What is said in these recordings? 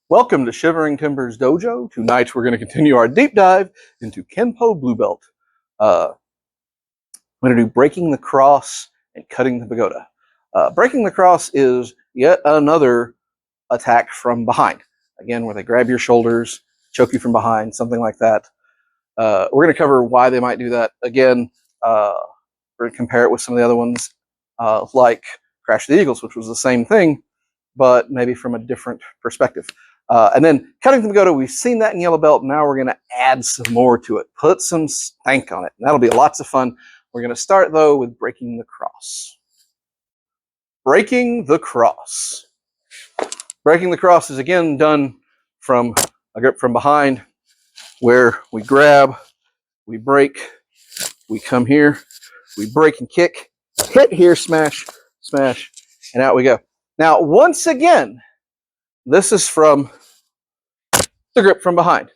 Welcome to Shivering Timbers Dojo. Tonight we're going to continue our deep dive into Kenpo Blue Belt. I'm going to do breaking the cross and cutting the pagoda. Breaking the cross is yet another attack from behind. Again, where they grab your shoulders, choke you from behind, something like that. We're going to cover why they might do that. Again, we're going to compare it with some of the other ones, like Crash the Eagles, which was the same thing, but maybe from a different perspective. And then cutting the pagoda, we've seen that in yellow belt. Now we're going to add some more to it. Put some stank on it. And that'll be lots of fun. We're going to start, though, with breaking the cross. Breaking the cross. Breaking the cross is, again, done from a grip from behind, where we grab, we break, we come here, we break and kick, hit here, smash, smash, and out we go. Now, once again, this is from the grip from behind.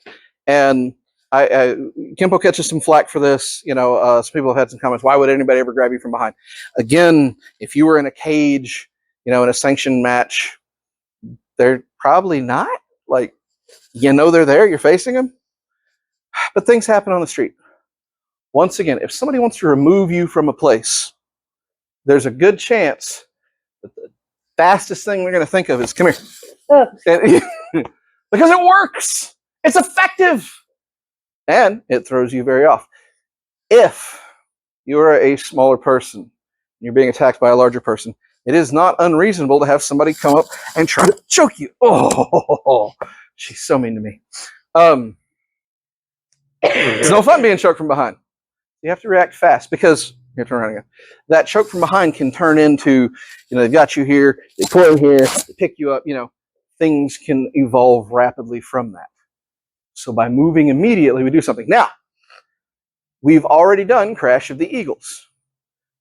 And Kenpo catches some flack for this. You know, some people have had some comments. Why would anybody ever grab you from behind? Again, if you were in a cage, you know, in a sanctioned match, they're probably not. Like, you know they're there, you're facing them. But things happen on the street. Once again, if somebody wants to remove you from a place, there's a good chance that the fastest thing they're going to think of is, come here. Because it works. It's effective. And it throws you very off. If you are a smaller person and you're being attacked by a larger person, it is not unreasonable to have somebody come up and try to choke you. Oh, she's so mean to me. It's no fun being choked from behind. You have to react fast because, here, turn around again. That choke from behind can turn into, you know, they've got you here, they pull in here, they pick you up, you know, things can evolve rapidly from that. So by moving immediately, we do something. Now, we've already done Crash of the Eagles.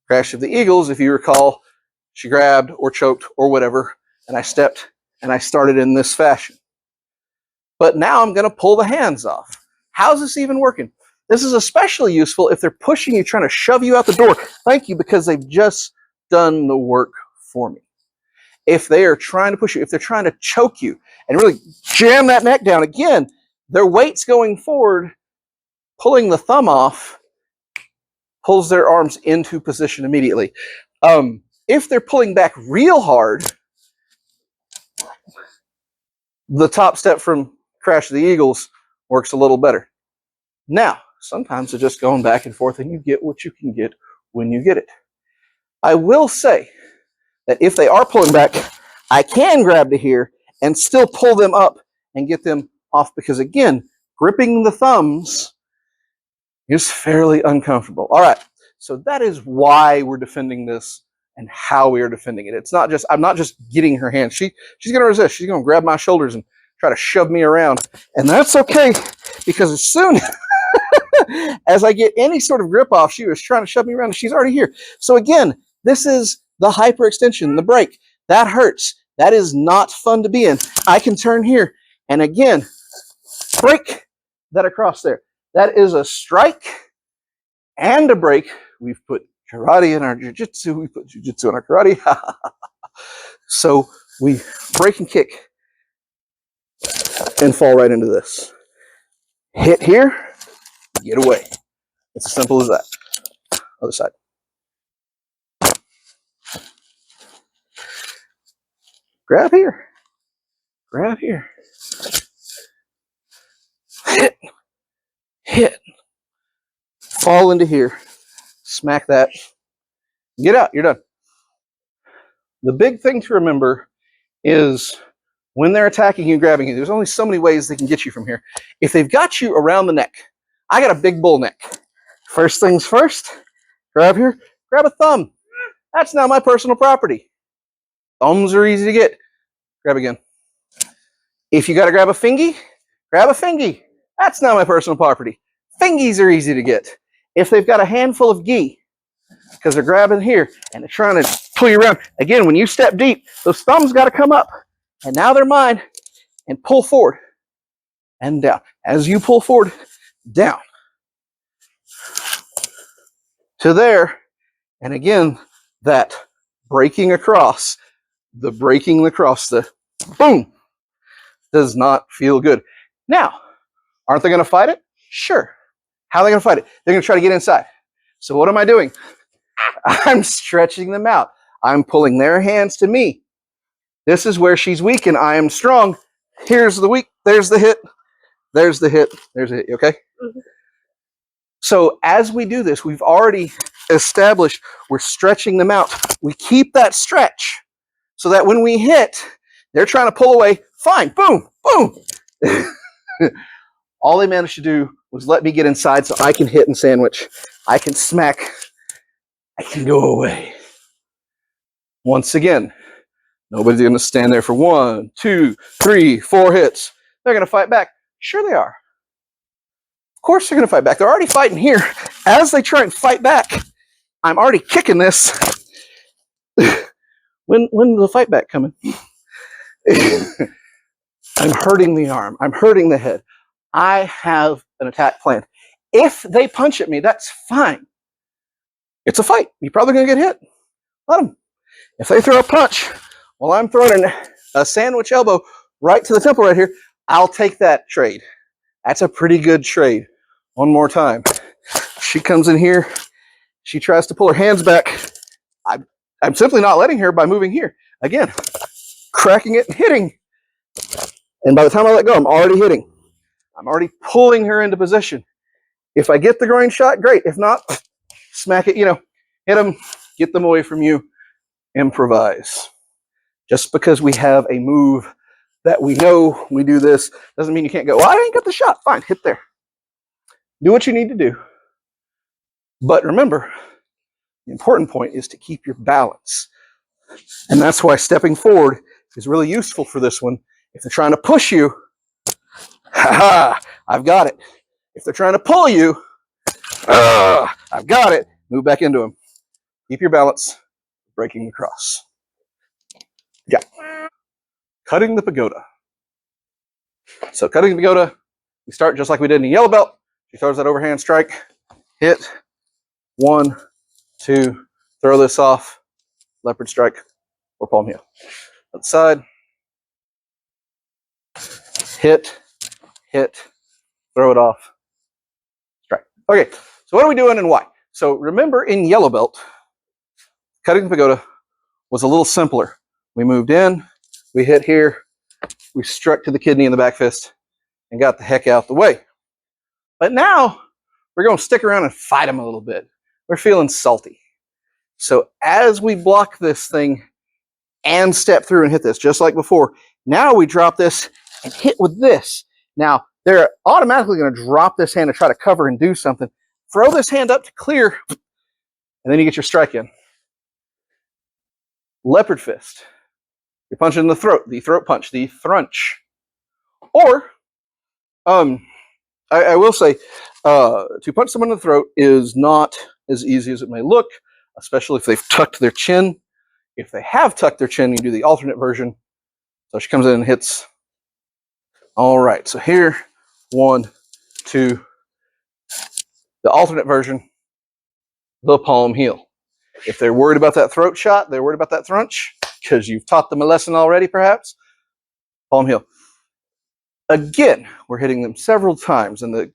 Crash of the Eagles, if you recall, she grabbed or choked or whatever, and I stepped and I started in this fashion. But now I'm going to pull the hands off. How's this even working? This is especially useful if they're pushing you, trying to shove you out the door. Thank you, because they've just done the work for me. If they are trying to push you, if they're trying to choke you and really jam that neck down, again, their weight's going forward, pulling the thumb off, pulls their arms into position immediately. If they're pulling back real hard, the top step from Crash of the Eagles works a little better. Now, sometimes they're just going back and forth, and you get what you can get when you get it. I will say that if they are pulling back, I can grab to here and still pull them up and get them off, because, again, gripping the thumbs is fairly uncomfortable. All right, so that is why we're defending this and how we are defending it. It's not just, I'm not just getting her hand. She's going to resist. She's going to grab my shoulders and try to shove me around, and that's okay, because as soon as I get any sort of grip off, she was trying to shove me around, and she's already here. So again, this is the hyperextension, the break. That hurts. That is not fun to be in. I can turn here and again break that across there. That is a strike and a break. We've put karate in our jiu-jitsu. We put jiu-jitsu in our karate. So we break and kick and fall right into this. Hit here, get away. It's as simple as that. Other side. Grab here. Grab here. Hit. Hit. Fall into here. Smack that. Get out. You're done. The big thing to remember is when they're attacking you, grabbing you, there's only so many ways they can get you from here. If they've got you around the neck, I got a big bull neck. First things first, grab here, grab a thumb. That's now my personal property. Thumbs are easy to get. Grab again. If you got to grab a fingy, grab a fingy. That's now my personal property. Fingies are easy to get. If they've got a handful of gi, because they're grabbing here and they're trying to pull you around, again, when you step deep, those thumbs got to come up, and now they're mine, and pull forward and down. As you pull forward, down to there, and again, that breaking across, the breaking across, the boom, does not feel good. Now, aren't they going to fight it? Sure. How are they going to fight it? They're going to try to get inside. So what am I doing? I'm stretching them out. I'm pulling their hands to me. This is where she's weak and I am strong. Here's the weak. There's the hit. There's the hit. There's the hit. Okay? Mm-hmm. So as we do this, we've already established we're stretching them out. We keep that stretch so that when we hit, they're trying to pull away. Fine. Boom. Boom. All they managed to do was let me get inside so I can hit and sandwich. I can smack. I can go away. Once again, nobody's going to stand there for 1, 2, 3, 4 hits. They're going to fight back. Sure they are. Of course they're going to fight back. They're already fighting here. As they try and fight back, I'm already kicking this. When's the fight back coming? I'm hurting the arm. I'm hurting the head. I have an attack plan. If they punch at me, that's fine. It's a fight. You're probably going to get hit. Let them. If they throw a punch while I'm throwing a sandwich elbow right to the temple right here, I'll take that trade. That's a pretty good trade. One more time. She comes in here. She tries to pull her hands back. I'm simply not letting her by moving here. Again, cracking it and hitting. And by the time I let go, I'm already hitting. I'm already pulling her into position. If I get the groin shot, great. If not, smack it, hit them, get them away from you, improvise. Just because we have a move that we know we do this doesn't mean you can't go, well, I ain't got the shot. Fine, hit there. Do what you need to do. But remember, the important point is to keep your balance. And that's why stepping forward is really useful for this one. If they're trying to push you, I've got it. If they're trying to pull you, I've got it. Move back into them. Keep your balance. Breaking the cross. Yeah. Cutting the pagoda. So cutting the pagoda, we start just like we did in the yellow belt. She throws that overhand strike. Hit. 1, 2. Throw this off. Leopard strike or palm heel. Outside. Hit. Hit. Throw it off. Strike. Okay. So what are we doing and why? So remember in yellow belt, cutting the pagoda was a little simpler. We moved in, we hit here, we struck to the kidney in the back fist, and got the heck out the way. But now, we're going to stick around and fight them a little bit. We're feeling salty. So as we block this thing and step through and hit this, just like before, now we drop this and hit with this. Now, they're automatically going to drop this hand to try to cover and do something. Throw this hand up to clear, and then you get your strike in. Leopard fist. You're punching in the throat punch, the thrunch. Or, I will say, to punch someone in the throat is not as easy as it may look, especially if they've tucked their chin. If they have tucked their chin, you do the alternate version. So she comes in and hits. All right, so here, 1, 2. The alternate version, the palm heel. If they're worried about that throat shot, they're worried about that thrunch, because you've taught them a lesson already, perhaps, palm heel. Again, we're hitting them several times, and the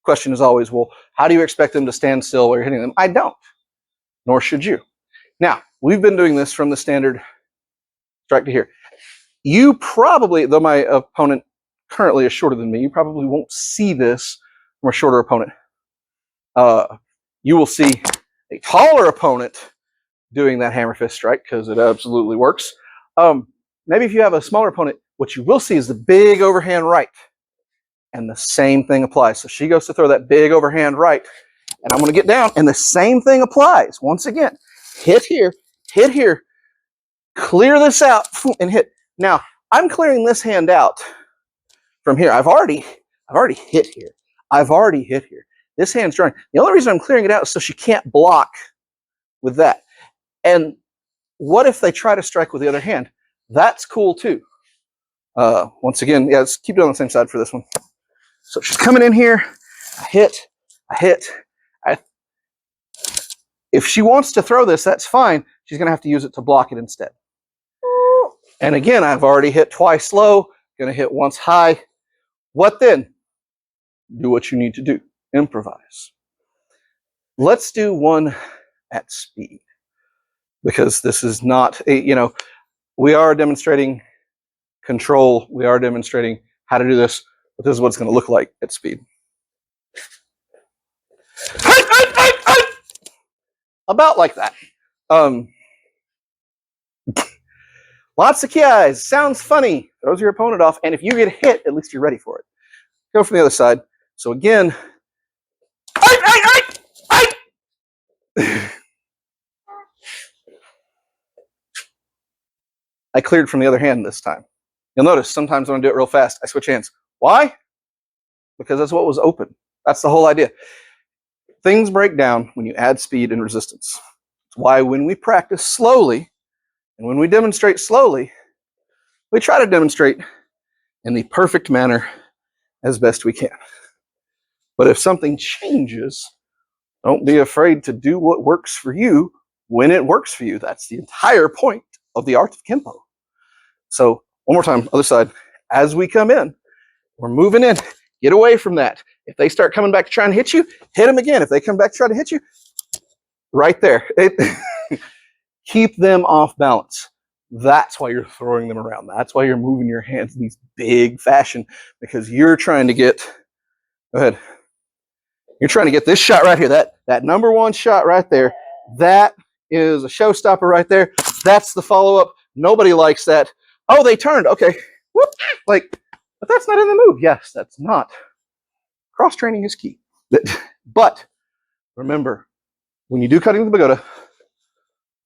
question is always, well, how do you expect them to stand still while you're hitting them? I don't, nor should you. Now, we've been doing this from the standard strike to here. You probably, though my opponent currently is shorter than me, you probably won't see this from a shorter opponent. You will see a taller opponent doing that hammer fist strike because it absolutely works. Maybe if you have a smaller opponent, what you will see is the big overhand right. And the same thing applies. So she goes to throw that big overhand right, and I'm going to get down, and the same thing applies. Once again, hit here, clear this out, and hit. Now, I'm clearing this hand out from here. I've already hit here. I've already hit here. This hand's drawing. The only reason I'm clearing it out is so she can't block with that. And what if they try to strike with the other hand? That's cool too. Once again, yeah, let's keep it on the same side for this one. So she's coming in here. I hit. If she wants to throw this, that's fine. She's going to have to use it to block it instead. And again, I've already hit twice low, Gonna hit once high. What then? Do what you need to do. Improvise. Let's do one at speed, because this is not a, we are demonstrating control. We are demonstrating how to do this, but this is what it's going to look like at speed. About like that. Lots of kiais. Sounds funny. Throws your opponent off. And if you get hit, at least you're ready for it. Go from the other side. So again, I cleared from the other hand this time. You'll notice sometimes when I do it real fast, I switch hands. Why? Because that's what was open. That's the whole idea. Things break down when you add speed and resistance. It's why when we practice slowly and when we demonstrate slowly, we try to demonstrate in the perfect manner as best we can. But if something changes, don't be afraid to do what works for you when it works for you. That's the entire point of the art of Kenpo. So one more time, other side. As we come in, we're moving in. Get away from that. If they start coming back to try and hit you, hit them again. If they come back to try to hit you, right there. Keep them off balance. That's why you're throwing them around. That's why you're moving your hands in these big fashion, because you're trying to get, go ahead. You're trying to get this shot right here. That number one shot right there. That is a showstopper right there. That's the follow-up. Nobody likes that. Oh, they turned. Okay. Whoop. But that's not in the move. Yes, that's not. Cross-training is key. But remember, when you do cutting the pagoda,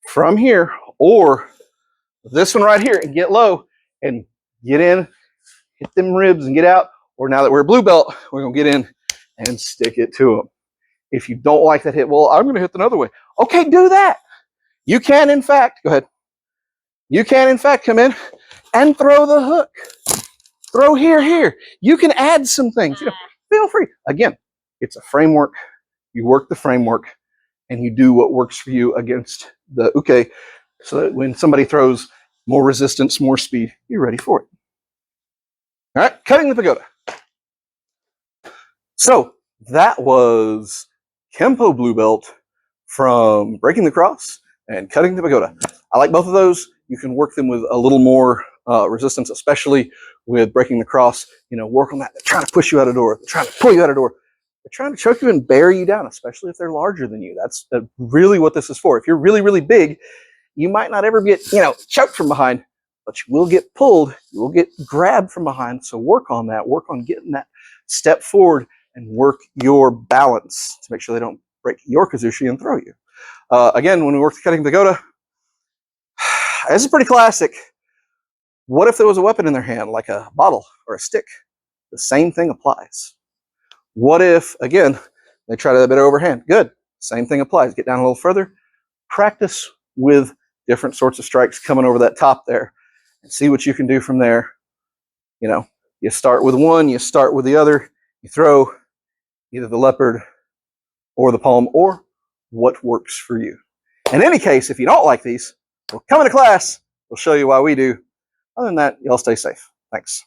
from here, or this one right here, and get low, and get in, hit them ribs, and get out. Or now that we're a blue belt, we're going to get in and stick it to them. If you don't like that hit, well, I'm going to hit another way. Okay, do that. You can, in fact, go ahead. You can, in fact, come in and throw the hook. Throw here. You can add some things. Feel free. Again, it's a framework. You work the framework, and you do what works for you against the uke, so that when somebody throws more resistance, more speed, you're ready for it. All right, cutting the pagoda. So that was Kenpo Blue Belt from breaking the cross and cutting the pagoda. I like both of those. You can work them with a little more resistance, especially with breaking the cross. Work on that. They're trying to push you out of the door. They're trying to pull you out of the door. They're trying to choke you and bear you down, especially if they're larger than you. That's really what this is for. If you're really, really big, you might not ever get, choked from behind, but you will get pulled. You will get grabbed from behind. So work on that. Work on getting that step forward and work your balance to make sure they don't break your kazushi and throw you. Again, when we work the cutting pagoda, this is pretty classic. What if there was a weapon in their hand, like a bottle or a stick? The same thing applies. What if, again, they try to a bit overhand? Good. Same thing applies. Get down a little further. Practice with different sorts of strikes coming over that top there, and see what you can do from there. You start with one, you start with the other, you throw either the leopard or the palm, or what works for you. In any case, if you don't like these, well, come into class. We'll show you why we do. Other than that, y'all stay safe. Thanks.